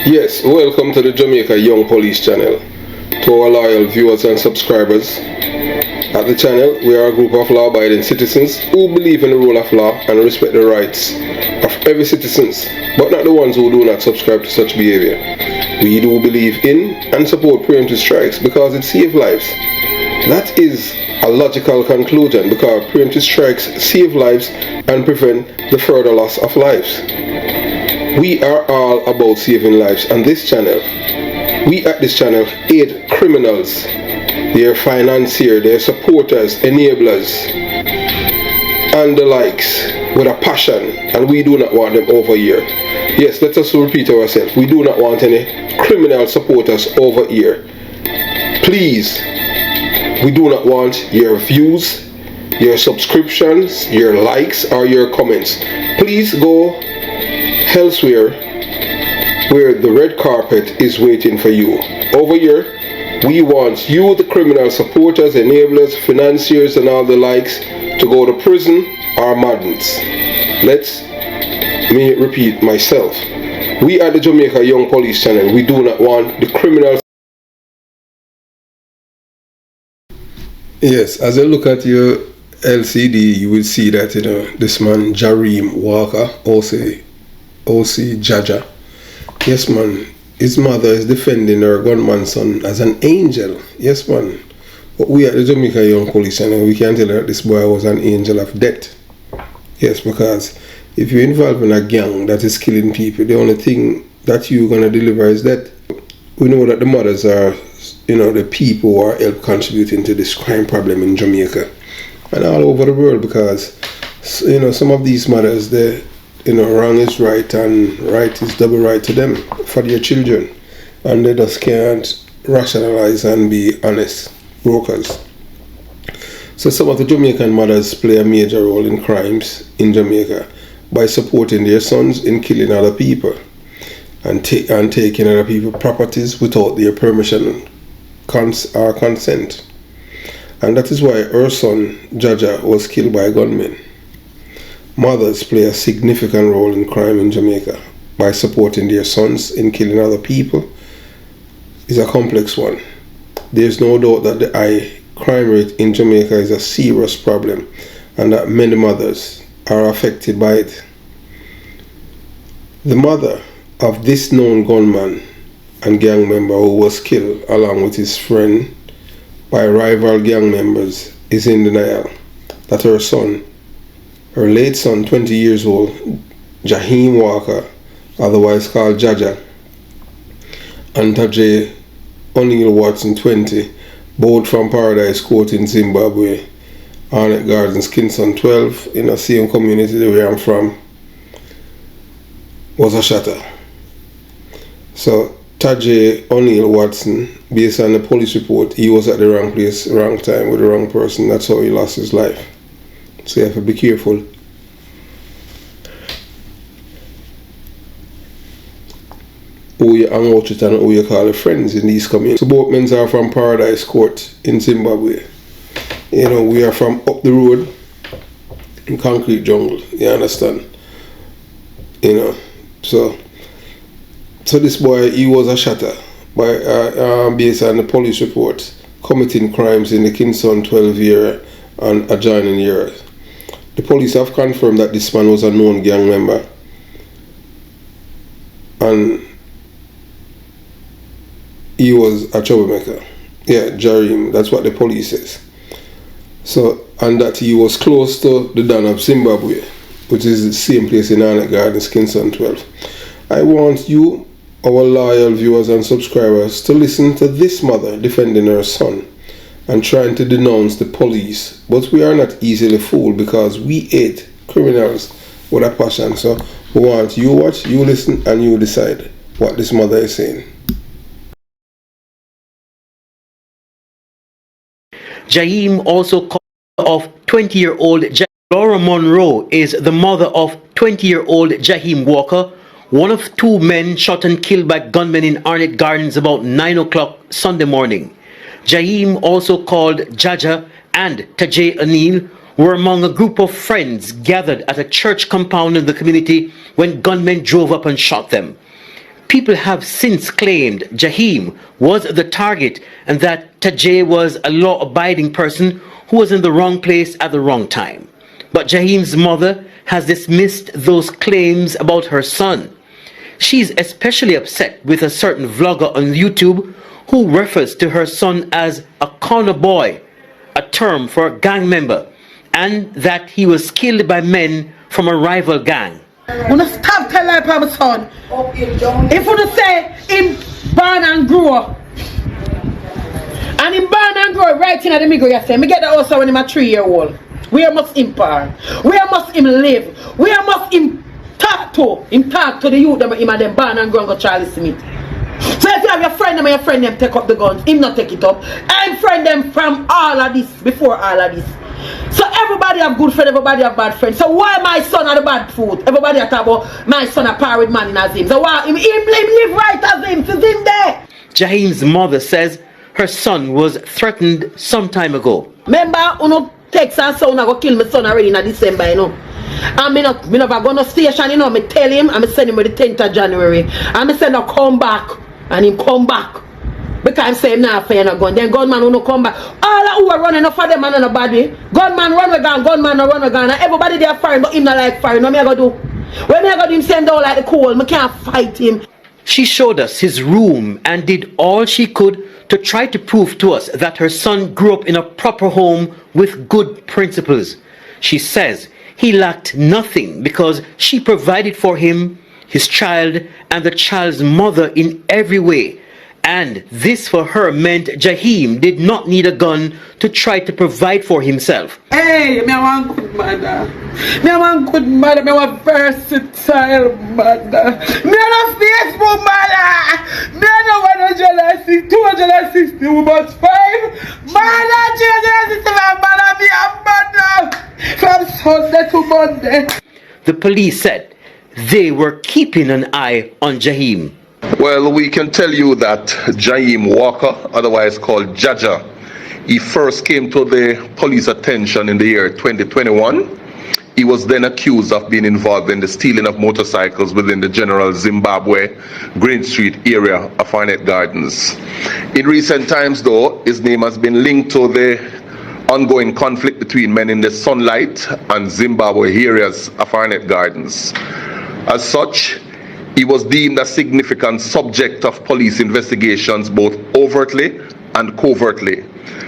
Yes, welcome to the Jamaica Young Police channel. To our loyal viewers and subscribers, at the channel we are a group of law-abiding citizens who believe in the rule of law and respect the rights of every citizen, but not the ones who do not subscribe to such behavior. We do believe in and support preemptive strikes because it saves lives. That is a logical conclusion because preemptive strikes save lives and prevent the further loss of lives. We are all about saving lives on this channel. We at this channel aid criminals, their financiers, their supporters, enablers, and the likes with a passion, and we do not want them over here. Yes, let us repeat ourselves. We do not want any criminal supporters over here. Please, we do not want your views, your subscriptions, your likes, or your comments. Please go elsewhere where the red carpet is waiting for you. Over here, we want you, the criminal supporters, enablers, financiers, and all the likes, to go to prison or madness. Let me repeat myself. We at the Jamaica Young Police channel, we do not want the criminals. Yes, as I look at your LCD, you will see that this man Jareem Walker, OC Jaja. Yes, man. His mother is defending her gunman son as an angel. Yes, man. But we at the Jamaica Young Police Channel, we can tell her that this boy was an angel of death. Yes, because if you're involved in a gang that is killing people, the only thing that you're going to deliver is death. We know that the mothers are, the people who are help contributing to this crime problem in Jamaica and all over the world, because, some of these mothers, they wrong is right and right is double right to them for their children, and they just can't rationalize and be honest brokers. So some of the Jamaican mothers play a major role in crimes in Jamaica by supporting their sons in killing other people and taking other people's properties without their permission or consent. And that is why her son Jaja was killed by a gunman. Mothers play a significant role in crime in Jamaica by supporting their sons in killing other people. Is a complex one. There's no doubt that the high crime rate in Jamaica is a serious problem and that many mothers are affected by it. The mother of this known gunman and gang member who was killed along with his friend by rival gang members is in denial that her late son, 20 years old, Jaheem Walker, otherwise called Jaja, and Tajay O'Neill Watson, 20, both from Paradise Court in Zimbabwe, Arnett Gardens, Kingston 12, in the same community where I'm from, was a shatter. So Tajay O'Neill Watson, based on the police report, he was at the wrong place, wrong time, with the wrong person. That's how he lost his life. So you have to be careful. Who you hang out with and who you call your friends in these communities. So both men are from Paradise Court in Zimbabwe. We are from up the road in Concrete Jungle. You understand? So this boy, he was a shatter by based on the police report, committing crimes in the Kingston 12 area and adjoining areas. The police have confirmed that this man was a known gang member and he was a troublemaker. Yeah, Jareem, that's what the police says. So, and that he was close to the Don of Zimbabwe, which is the same place in Arnett Gardens, Kingston 12. I want you, our loyal viewers and subscribers, to listen to this mother defending her son and trying to denounce the police. But we are not easily fooled because we hate criminals with a passion. So we want you watch, you listen, and you decide what this mother is saying. Jaheem also called of 20-year-old Laura Monroe is the mother of 20-year-old Jaheem Walker, one of two men shot and killed by gunmen in Arnett Gardens about 9 o'clock Sunday morning. Jaheem also called Jaja and Tajay O'Neill were among a group of friends gathered at a church compound in the community when gunmen drove up and shot them. People have since claimed Jahim was the target and that Tajay was a law-abiding person who was in the wrong place at the wrong time. But Jahim's mother has dismissed those claims about her son. She's especially upset with a certain vlogger on YouTube who refers to her son as a corner boy, a term for a gang member, and that he was killed by men from a rival gang. Wanna stop tell life about my son. If you say him born and grow up, and him born and grow right in the middle, you say, me get that also when him a 3-year-old. Where must him park? Where must him live? Where must him talk to? Him talk to the youth them him and them born and grow and go Charlie Smith. So if you have your friend them and your friend them take up the guns, him not take it up. I'm friend them from all of this, before all of this. So everybody have good friend, everybody have bad friend. So why my son are the bad food? Everybody talk about my son a par with man as him. So why him live right as him? So him there. Jahim's mother says her son was threatened some time ago. Remember, uno text and son I go kill my son already in December, you know. And me never go no station, you know. Me tell him, and me send him on the 10th of January. And me send him come back, and him come back. Because I'm saying now for you not gun. Then gunman will not come back. All who are running up for them and on a bad way. Gunman run with gun, gunman no run with gun. And everybody they are firing, but him not like firing. What me I go do? When me I go do him send down like the coal, me can't fight him. She showed us his room and did all she could to try to prove to us that her son grew up in a proper home with good principles. She says he lacked nothing because she provided for him, his child, and the child's mother in every way. And this for her meant Jahim did not need a gun to try to provide for himself. Hey, me want good mother. Me want good mother. Me want versatile mother. Me want faithful mother. Me want 160, 260, but 5. Mother, 365, mother, be a mother. From Sunday to Monday. The police said they were keeping an eye on Jahim. Well, we can tell you that Jahim Walker, otherwise called Jaja, he first came to the police attention in the year 2021. He was then accused of being involved in the stealing of motorcycles within the general Zimbabwe Green Street area of Arnett Gardens. In recent times, though, his name has been linked to the ongoing conflict between men in the Sunlight and Zimbabwe areas of Arnett Gardens. As such, he was deemed a significant subject of police investigations both overtly and covertly.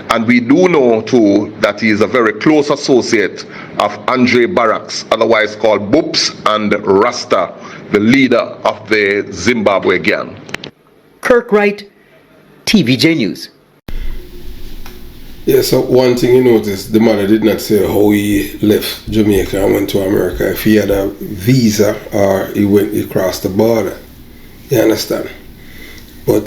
And we do know too that he is a very close associate of Andre Barracks, otherwise called Boops, and Rasta, the leader of the Zimbabwe gang. Kirk Wright, TVJ News. Yeah, so one thing you notice, the mother did not say how he left Jamaica and went to America. If he had a visa or he crossed the border. You understand? But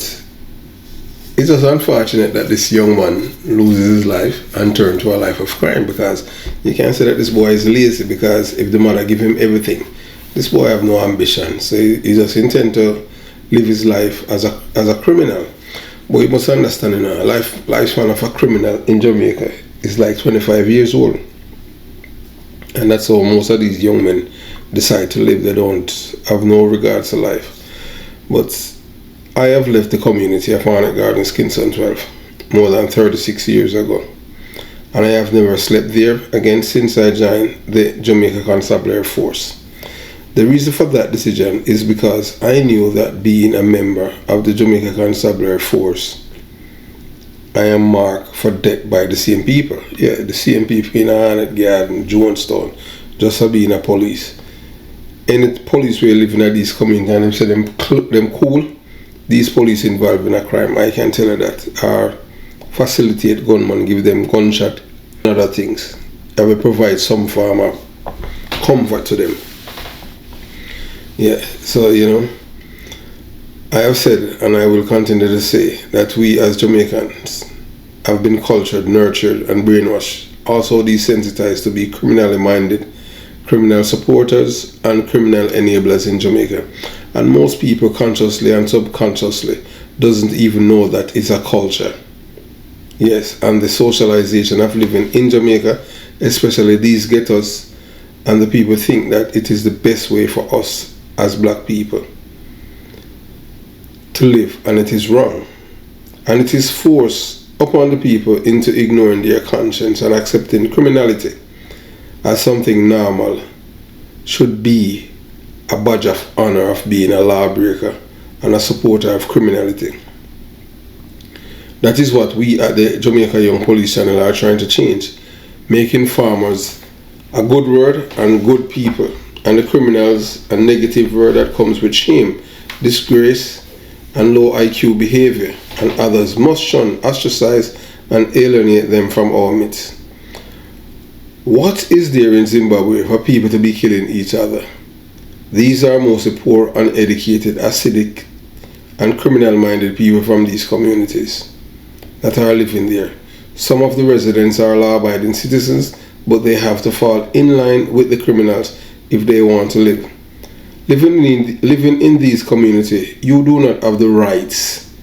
it's just unfortunate that this young man loses his life and turns to a life of crime, because you can't say that this boy is lazy, because if the mother give him everything, this boy have no ambition. So he just intend to live his life as a criminal. But you must understand, you know, lifespan of a criminal in Jamaica is like 25 years old. And that's how most of these young men decide to live. They don't have no regards to life. But I have left the community of Arnett Gardens, Kingston 12, more than 36 years ago. And I have never slept there again since I joined the Jamaica Constabulary Force. The reason for that decision is because I knew that being a member of the Jamaica Constabulary Force, I am marked for death by the same people. Yeah, the same people in Arnett Garden, Jonestown, just for being a police. Any police who live in these communities and them say them cool, these police involved in a crime, I can tell you that, or facilitate gunmen, give them gunshot and other things. I will provide some form of comfort to them. Yeah, so you know, I have said, and I will continue to say, that we as Jamaicans have been cultured, nurtured, and brainwashed, also desensitized to be criminally minded, criminal supporters, and criminal enablers in Jamaica. And most people consciously and subconsciously doesn't even know that it's a culture. Yes, and the socialization of living in Jamaica, especially these ghettos, and the people think that it is the best way for us as black people. to live, and it is wrong. And it is forced upon the people into ignoring their conscience and accepting criminality as something normal should be a badge of honor of being a lawbreaker and a supporter of criminality. That is what we at the Jamaica Young Police Channel are trying to change, making farmers a good word and good people, and the criminals a negative word that comes with shame, disgrace, and low IQ behavior, and others must shun, ostracize, and alienate them from our midst. What is there in Zimbabwe for people to be killing each other? These are mostly poor, uneducated, acidic, and criminal-minded people from these communities that are living there. Some of the residents are law-abiding citizens, but they have to fall in line with the criminals if they want to live. Living in these communities, you do not have the rights,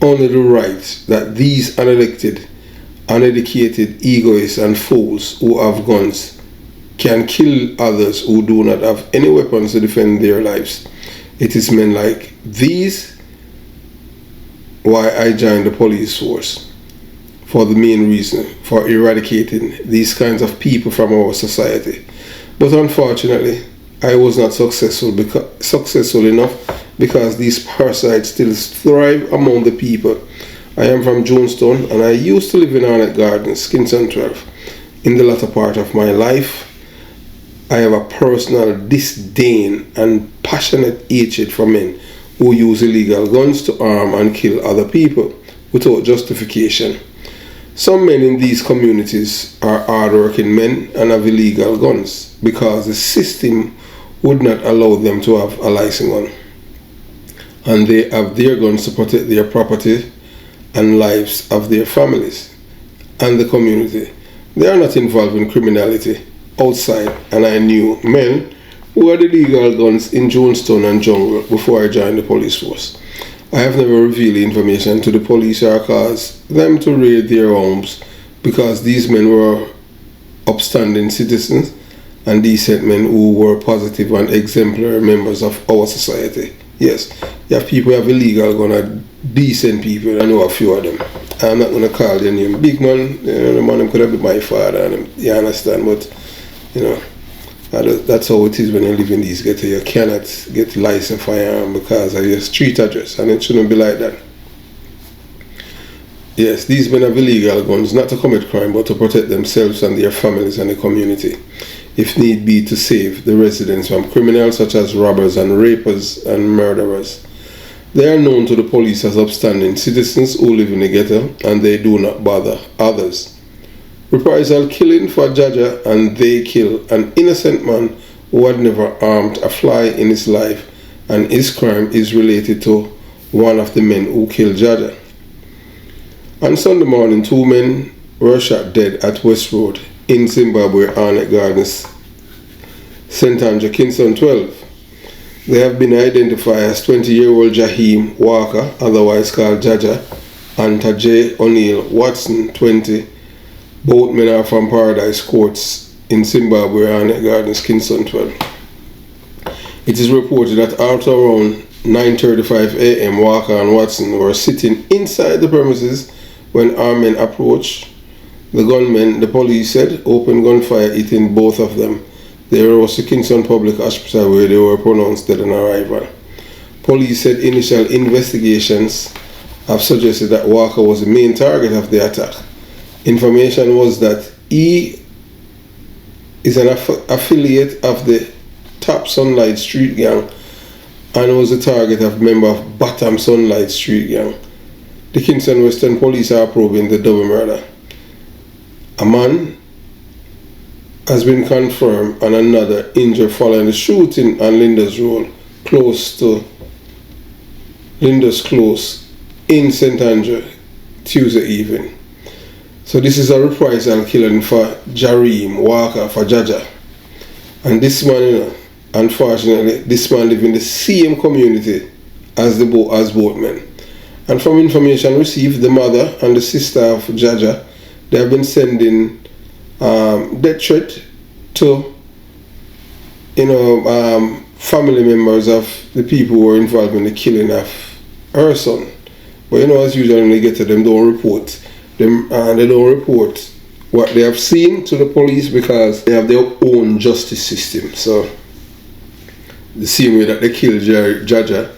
only the rights that these unelected, uneducated, egoists, and fools who have guns can kill others who do not have any weapons to defend their lives. It is men like these why I joined the police force, for the main reason for eradicating these kinds of people from our society. But unfortunately, I was not successful enough because these parasites still thrive among the people. I am from Jonestown, and I used to live in Arnett Gardens, Kingston 12. In the latter part of my life, I have a personal disdain and passionate hatred for men who use illegal guns to arm and kill other people without justification. Some men in these communities are hard-working men and have illegal guns because the system would not allow them to have a licensed gun. And they have their guns to protect their property and lives of their families and the community. They are not involved in criminality outside, and I knew men who had illegal guns in Jonestown and Jungle before I joined the police force. I have never revealed the information to the police or caused them to raid their homes because these men were upstanding citizens and decent men who were positive and exemplary members of our society. Yes, you have people who have illegal guns and decent people. I know a few of them. I'm not going to call their name. Big man, the man could have been my father, and you understand, but that's how it is when you live in these ghettos. You cannot get licensed firearm because of your street address, and it shouldn't be like that. Yes, these men have illegal guns, not to commit crime, but to protect themselves and their families and the community, if need be, to save the residents from criminals such as robbers and rapers and murderers. They are known to the police as upstanding citizens who live in the ghetto, and they do not bother others. Reprisal killing for Jaja, and they kill an innocent man who had never harmed a fly in his life, and his crime is related to one of the men who killed Jaja. On Sunday morning, 2 men were shot dead at West Road in Zimbabwe, Arnett Gardens, St. Andrew, Kingston 12. They have been identified as 20-year-old Jahim Walker, otherwise called Jaja, and Tajay O'Neill Watson, 20. Both men are from Paradise Courts in Zimbabwe, Arnett Gardens, Kingston 12. It is reported that at around 9:35 a.m. Walker and Watson were sitting inside the premises when armed men approached. The gunmen, the police said, opened gunfire, hitting both of them. They rose to Kingston Public Hospital where they were pronounced dead on arrival. Police said initial investigations have suggested that Walker was the main target of the attack. Information was that he is an affiliate of the Top Sunlight Street Gang and was the target of member of Bottom Sunlight Street Gang. The Kingston Western Police are probing the double murder. A man has been confirmed and another injured following the shooting on Linda's Road, close to Linda's Close in St. Andrew, Tuesday evening. So this is a reprisal killing for Jareem Walker, for Jaja. And this man, unfortunately, this man lives in the same community as both men. And from information received, the mother and the sister of Jaja, they have been sending death threat to family members of the people who were involved in the killing of her son. But as usual when they get to them, don't report them, and they don't report what they have seen to the police because they have their own justice system. So the same way that they kill Jaja,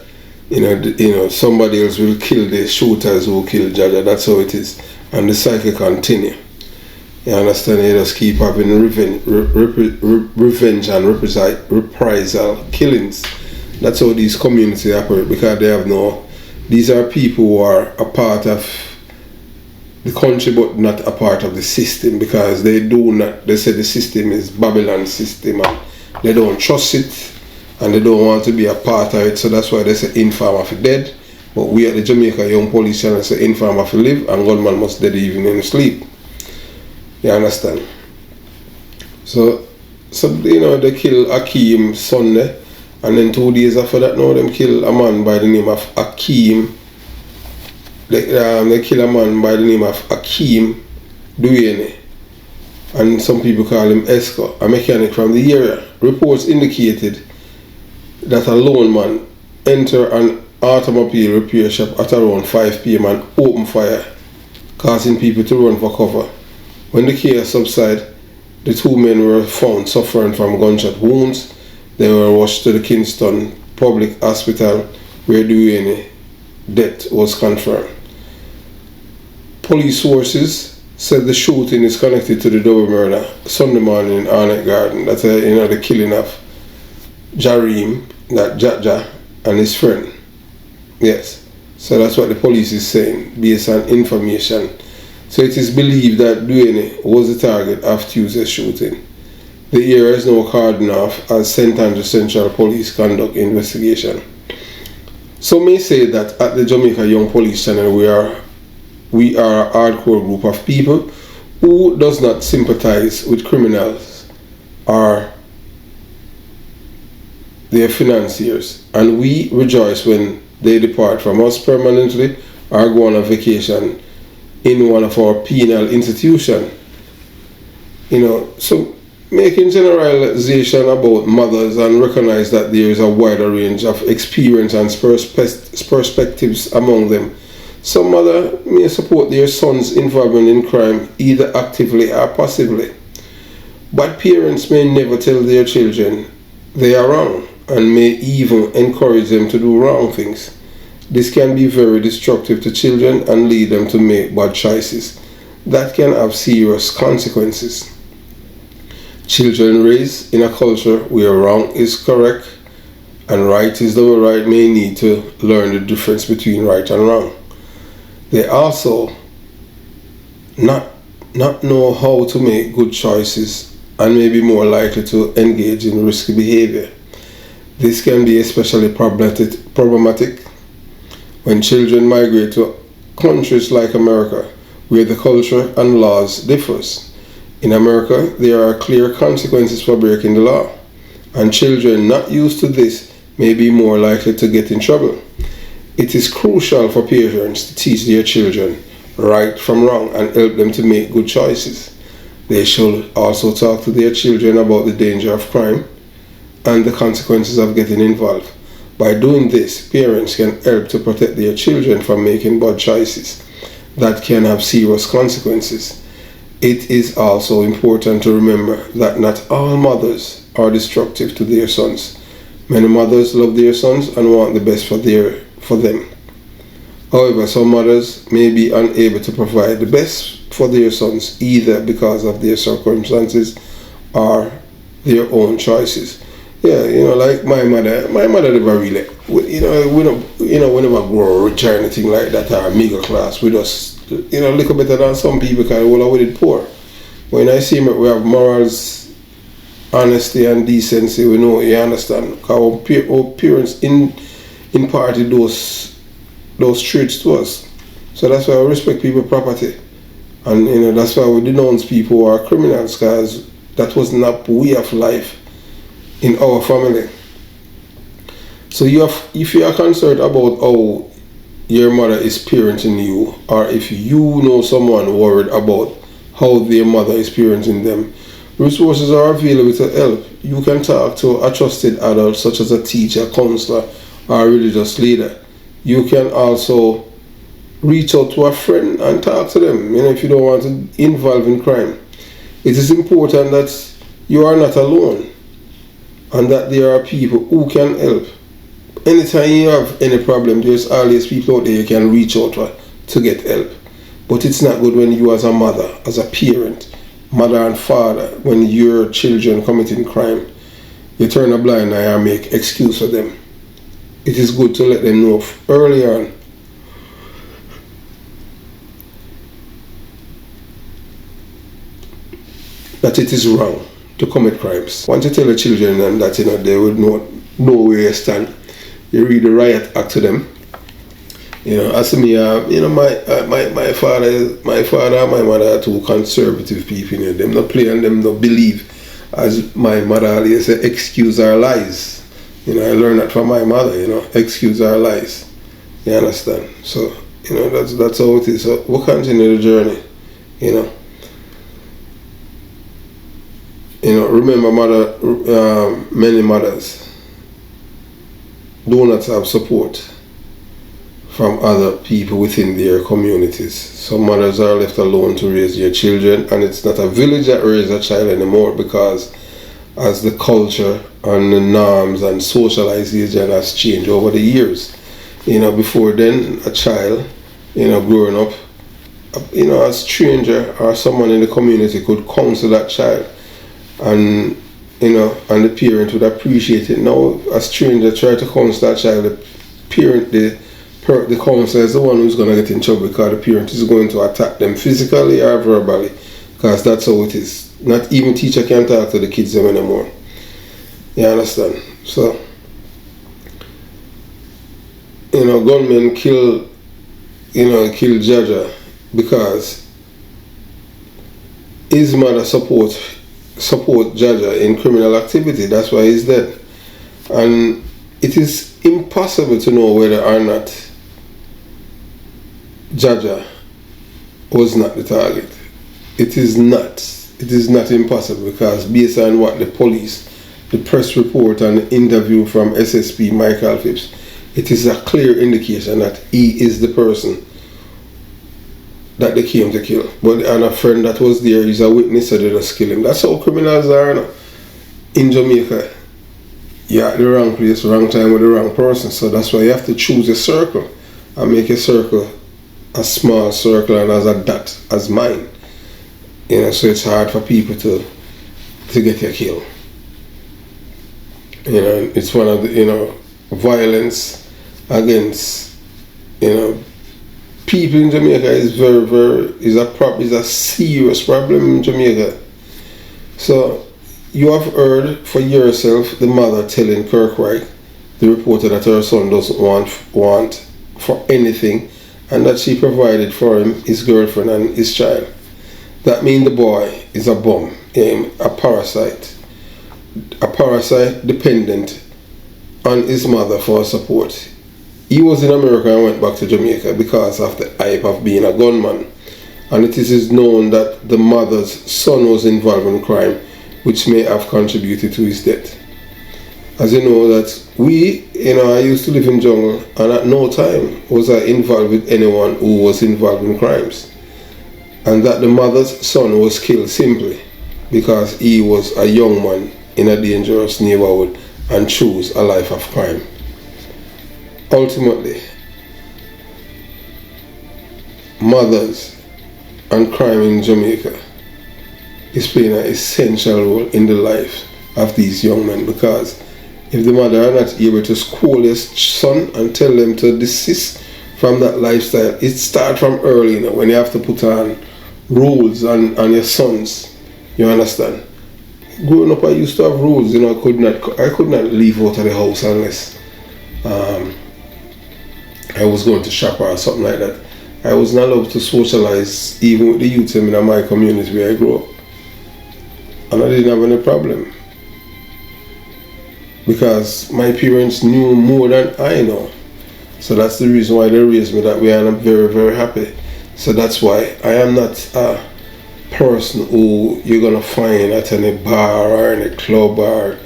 somebody else will kill the shooters who killed Jaja. That's how it is, and the cycle continue. You understand? They just keep having revenge and reprisal killings. That's how these communities operate, because they have these are people who are a part of the country but not a part of the system, because they say the system is Babylon's system and they don't trust it and they don't want to be a part of it. So that's why they say infirm for dead. But we at the Jamaica Young Police Channel say infirm for live, and gunman must dead even in sleep. You understand? So they kill Akeem Sunday, and then 2 days after that now them kill a man by the name of Akeem. They kill a man by the name of Akeem Duane, and some people call him Esco, a mechanic from the area. Reports indicated that a lone man entered an automobile repair shop at around 5 p.m. and opened fire, causing people to run for cover. When the chaos subsided, the 2 men were found suffering from gunshot wounds. They were rushed to the Kingston Public Hospital, where Duane's death was confirmed. Police sources said the shooting is connected to the double murder Sunday morning in Arnett Garden. That's the killing of Jareem, that Jaja, and his friend. Yes. So that's what the police is saying, based on information. So it is believed that Duane was the target of Tuesday's shooting. The area is now cordoned off as St. Andrew Central Police conduct investigation. Some may say that at the Jamaica Young Police Channel we are a hardcore group of people who does not sympathize with criminals or their financiers, and we rejoice when they depart from us permanently or go on a vacation in one of our penal institutions. So making generalization about mothers and recognize that there is a wider range of experience and perspectives among them. Some mother may support their son's involvement in crime either actively or passively, but parents may never tell their children they are wrong and may even encourage them to do wrong things. This can be very destructive to children and lead them to make bad choices that can have serious consequences. Children raised in a culture where wrong is correct and right is double right may need to learn the difference between right and wrong. They also not know how to make good choices and may be more likely to engage in risky behavior. This can be especially problematic when children migrate to countries like America, where the culture and laws differs. In America, there are clear consequences for breaking the law, and children not used to this may be more likely to get in trouble. It is crucial for parents to teach their children right from wrong and help them to make good choices. They should also talk to their children about the danger of crime and the consequences of getting involved. By doing this, parents can help to protect their children from making bad choices that can have serious consequences. It is also important to remember that not all mothers are destructive to their sons. Many mothers love their sons and want the best for them. However, some mothers may be unable to provide the best for their sons either because of their circumstances or their own choices. Yeah, like my mother never really, we never grow rich or anything like that, or middle class. We just, a little better than some people because we did poor. When I see we have morals, honesty and decency, we know, you understand, our parents imparted those traits to us. So that's why we respect people's property. And that's why we denounce people who are criminals, because that was not way of life in our family. So if you are concerned about how your mother is parenting you, or if you know someone worried about how their mother is parenting them, resources are available to help. You can talk to a trusted adult such as a teacher, counselor, or a religious leader. you can also reach out to a friend and talk to them, if you don't want to involve in crime. It is important that you are not alone and that there are people who can help. Anytime you have any problem, there's always people out there you can reach out to get help. But it's not good when you as a mother, as a parent, mother and father, when your children committing crime, you turn a blind eye and make excuse for them. It is good to let them know early on that it is wrong to commit crimes. Once you tell the children that they would know where you stand, you read the riot act to them. As me, my father and my mother are two conservative people. Them not play and them not believe, as my mother always say, excuse our lies. I learned that from my mother. Excuse our lies. You understand? So that's how it is. So we'll continue the journey. Remember, many mothers do not have support from other people within their communities. Some mothers are left alone to raise their children, and it's not a village that raises a child anymore, because as the culture and the norms and socialization has changed over the years. Before then, a child, growing up, a stranger or someone in the community could counsel that child, and and the parent would appreciate it. Now a stranger try to counsel that child, the counselor is the one who's going to get in trouble, because the parent is going to attack them physically or verbally, because that's how it is. Not even teacher can talk to the kids them anymore. You understand? So gunmen kill Jaja because his mother support Jaja in criminal activity. That's why he's dead. And it is impossible to know whether or not Jaja was not the target. It is not impossible, because based on what the police, the press report and the interview from SSP Michael Phipps, it is a clear indication that he is the person that they came to kill. But and a friend that was there is a witness, so they just kill him. That's how criminals are now. In Jamaica, you're at the wrong place, wrong time with the wrong person. So that's why you have to choose a circle and make a circle a small circle and as a dot as mine. So it's hard for people to get a kill. It's one of the violence against people in Jamaica is is a serious problem in Jamaica. So you have heard for yourself the mother telling Kirkwright, the reporter, that her son doesn't want for anything, and that she provided for him his girlfriend and his child. That means the boy is a bum, a parasite dependent on his mother for support. He was in America and went back to Jamaica because of the hype of being a gunman, and it is known that the mother's son was involved in crime, which may have contributed to his death. As you know that I used to live in jungle, and at no time was I involved with anyone who was involved in crimes. And that the mother's son was killed simply because he was a young man in a dangerous neighborhood and chose a life of crime. Ultimately, mothers and crime in Jamaica is playing an essential role in the life of these young men, because if the mother are not able to school their son and tell them to desist from that lifestyle, it starts from early, when you have to put on rules on your sons. You understand? Growing up, I used to have rules. I could not leave out of the house unless I was going to shop or something like that. I was not allowed to socialize even with the youth in my community where I grew up, and I didn't have any problem because my parents knew more than I know. So that's the reason why they raised me that way, and I'm very, very happy. So that's why I am not a person who you're gonna find at any bar or any club or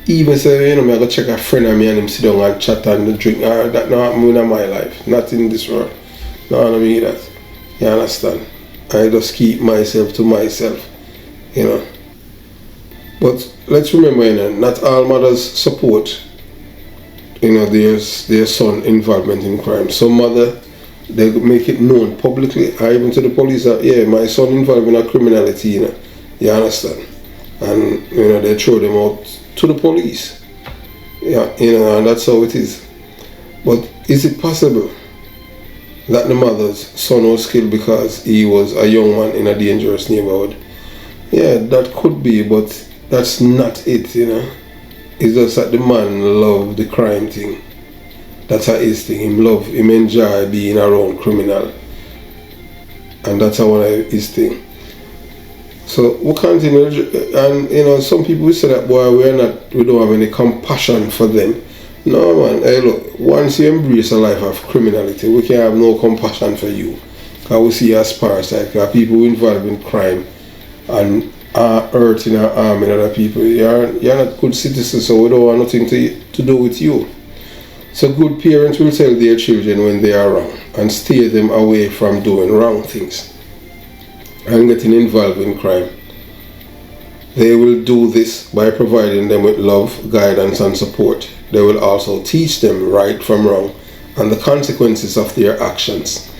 even say, you know, I go check a friend of me and him sit down and chat and drink. That not happen in my life. Not in this world. No, I mean that. You understand? I just keep myself to myself. You know. But let's remember, you know, not all mothers support, you know, their son involvement in crime. Some mother, they make it known publicly or even to the police that, yeah, my son involved in a criminality, you know. You understand? And, you know, they throw them out to the police. Yeah, you know, and that's how it is. But is it possible that the mother's son was killed because he was a young man in a dangerous neighborhood? Yeah, that could be, but that's not it, you know. It's just that the man loved the crime thing. That's his thing. Him enjoy being around criminal. And that's one of his thing. So we continue, and you know, some people say that, boy, we don't have any compassion for them. No, man. Hey, look, once you embrace a life of criminality, we can have no compassion for you. Because we see you as parasite, because people involved in crime and are hurting or harming other people. You're not good citizens, so we don't want nothing to do with you. So good parents will tell their children when they are wrong and steer them away from doing wrong things and getting involved in crime. They will do this by providing them with love, guidance and support. They will also teach them right from wrong and the consequences of their actions.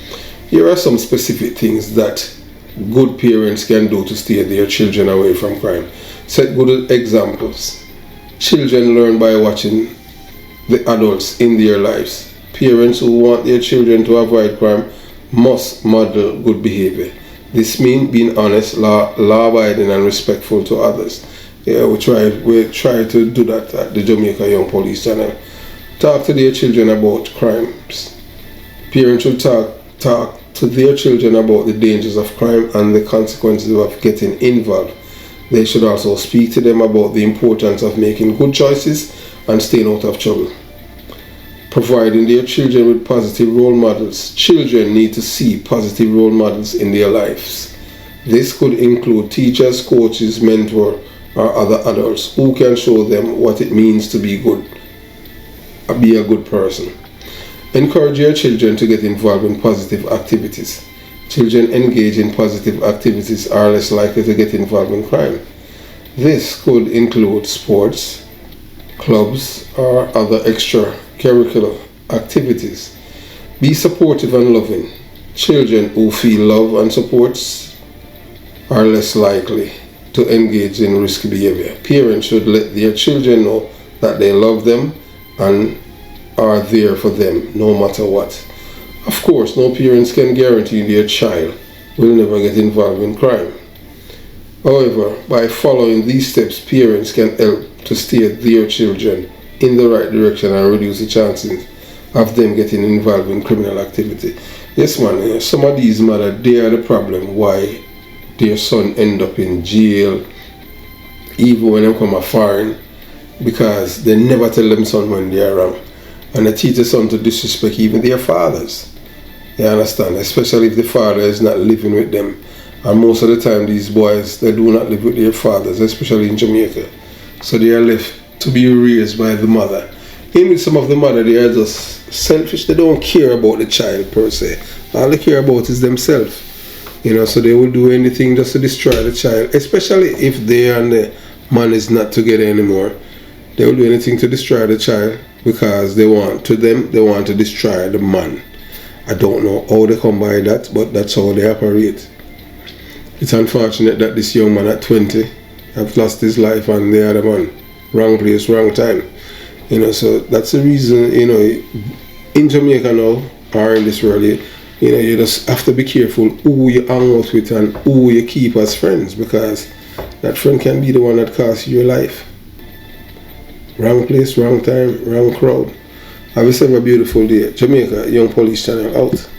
Here are some specific things that good parents can do to steer their children away from crime. Set good examples. Children learn by watching the adults in their lives. Parents who want their children to avoid crime must model good behavior. This means being honest, law-abiding and respectful to others. Yeah, we try to do that at the Jamaica Young Police Channel. Talk to their children about crimes. Parents should talk to their children about the dangers of crime and the consequences of getting involved. They should also speak to them about the importance of making good choices and staying out of trouble. Providing their children with positive role models. Children need to see positive role models in their lives. This could include teachers, coaches, mentors, or other adults who can show them what it means to be a good person. Encourage your children to get involved in positive activities. Children engaged in positive activities are less likely to get involved in crime. This could include sports, clubs, or other extracurricular activities. Be supportive and loving. Children who feel love and support are less likely to engage in risky behavior. Parents should let their children know that they love them and are there for them no matter what. Of course, no parents can guarantee their child will never get involved in crime. However, by following these steps, parents can help to steer their children in the right direction and reduce the chances of them getting involved in criminal activity. Yes, man, some of these mothers, they are the problem why their son end up in jail, even when they come a foreign, because they never tell them son when they are wrong. And they teach the son to disrespect even their fathers. You understand? Especially if the father is not living with them. And most of the time these boys, they do not live with their fathers, especially in Jamaica. So they are left to be raised by the mother. Even with some of the mother, they are just selfish. They don't care about the child per se. All they care about is themselves. You know, so they will do anything just to destroy the child, especially if they and the man is not together anymore. They will do anything to destroy the child because they want to destroy the man. I don't know how they come by that, but that's how they operate. It's unfortunate that this young man at 20 have lost his life and the other man, wrong place, wrong time. You know, so that's the reason, you know, in Jamaica now, or in this world, you know, you just have to be careful who you hang out with and who you keep as friends, because that friend can be the one that costs you your life. Wrong place, wrong time, wrong crowd. Have yourself a beautiful day. Jamaica Young Police Channel out.